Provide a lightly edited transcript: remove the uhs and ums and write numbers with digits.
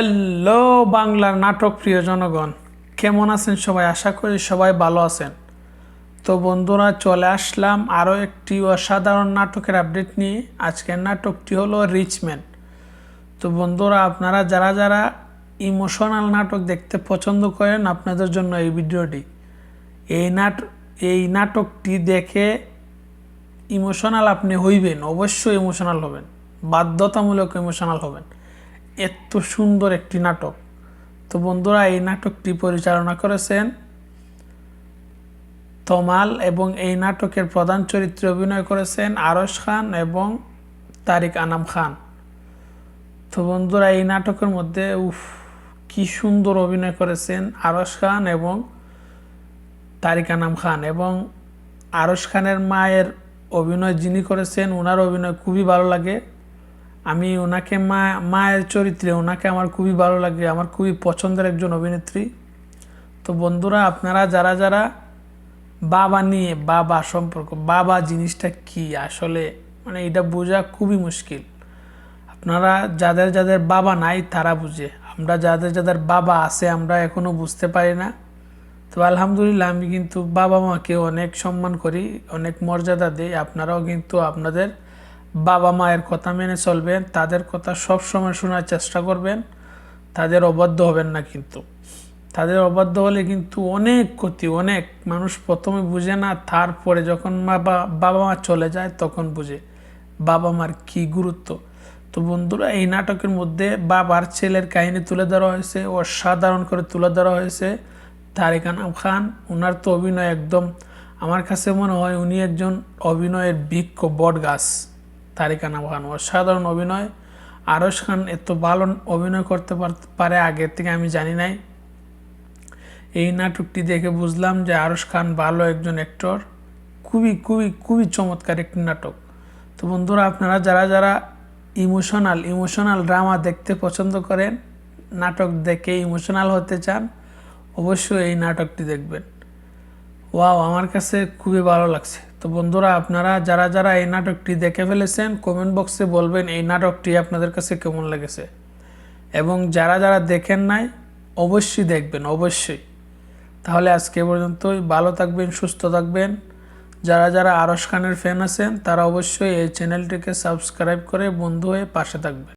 Hello বাংলার নাটক প্রিয় জনগণ, কেমন আছেন সবাই? আশা করি সবাই ভালো আছেন। তো বন্ধুরা, চলে আসলাম আরও একটি অসাধারণ নাটকের আপডেট নিয়ে। আজকের নাটকটি হলো রিচম্যান। তো বন্ধুরা, আপনারা যারা যারা ইমোশনাল নাটক দেখতে পছন্দ করেন, আপনাদের জন্য এই ভিডিওটি। এই নাটকটি দেখে ইমোশনাল আপনি হইবেন, অবশ্যই ইমোশনাল হবেন, বাধ্যতামূলক ইমোশনাল হবেন। এত সুন্দর একটি নাটক। তো বন্ধুরা, এই নাটকটি পরিচালনা করেছেন তমাল এবং এই নাটকের প্রধান চরিত্রে অভিনয় করেছেন আরশ খান এবং তারিক আনাম খান। তো বন্ধুরা, এই নাটকের মধ্যে কি সুন্দর অভিনয় করেছেন আরশ খান এবং তারিক আনাম খান। এবং আরশ খানের মায়ের অভিনয় যিনি করেছেন, ওনার অভিনয় খুবই ভালো লাগে। আমি ওনাকে মায়ের চরিত্রে ওনাকে আমার খুবই ভালো লাগে, আমার খুবই পছন্দের একজন অভিনেত্রী। তো বন্ধুরা, আপনারা যারা যারা বাবা নিয়ে, বাবা সম্পর্ক, বাবা জিনিসটা কি আসলে, মানে এটা বোঝা খুবই মুশকিল। আপনারা যাদের যাদের বাবা নাই তারা বুঝে, আমরা যাদের যাদের বাবা আছে আমরা এখনও বুঝতে পারি না। তো আলহামদুলিল্লাহ, আমি কিন্তু বাবা মাকে অনেক সম্মান করি, অনেক মর্যাদা দিই। আপনারাও কিন্তু আপনাদের বাবা মায়ের কথা মেনে চলবেন, তাদের কথা সব সময় শোনার চেষ্টা করবেন, তাদের অবাধ্য হবেন না। কিন্তু তাদের অবাধ্য হলে কিন্তু অনেক ক্ষতি। অনেক মানুষ প্রথমে বুঝে না, তারপরে যখন বাবা মা চলে যায় তখন বুঝে বাবা মার কী গুরুত্ব। তো বন্ধুরা, এই নাটকের মধ্যে বাবার ছেলের কাহিনী তুলে ধরা হয়েছে, অসাধারণ করে তুলে ধরা হয়েছে। তারিক আনাম খান, ওনার তো অভিনয় একদম, আমার কাছে মনে হয় উনি একজন অভিনয়ের বৃক্ষ, বট গাছ। তারিক আনাম খান অসাধারণ অভিনয়। আরশ খান এত ভালো অভিনয় করতে পারে আগে থেকে আমি জানি নাই। এই নাটকটি দেখে বুঝলাম যে আরশ খান ভালো একজন অ্যাক্টর। খুবই খুবই খুবই চমৎকার একটি নাটক। তো বন্ধুরা, আপনারা যারা যারা ইমোশনাল ড্রামা দেখতে পছন্দ করেন, নাটক দেখে ইমোশনাল হতে চান, অবশ্যই এই নাটকটি দেখবেন। ওয়াও, আমার কাছে খুবই ভালো লাগছে। তো বন্ধুরা, আপনারা যারা যারা এই নাটকটি দেখে ফেলেছেন, কমেন্ট বক্সে বলবেন এই নাটকটি আপনাদের কাছে কেমন লেগেছে। এবং যারা যারা দেখেন নাই, অবশ্যই দেখবেন, অবশ্যই। তাহলে আজকে পর্যন্তই, ভালো থাকবেন, সুস্থ থাকবেন। যারা যারা আরশ খানের ফ্যান আছেন তারা অবশ্যই এই চ্যানেলটিকে সাবস্ক্রাইব করে বন্ধু হয়ে পাশে থাকবেন।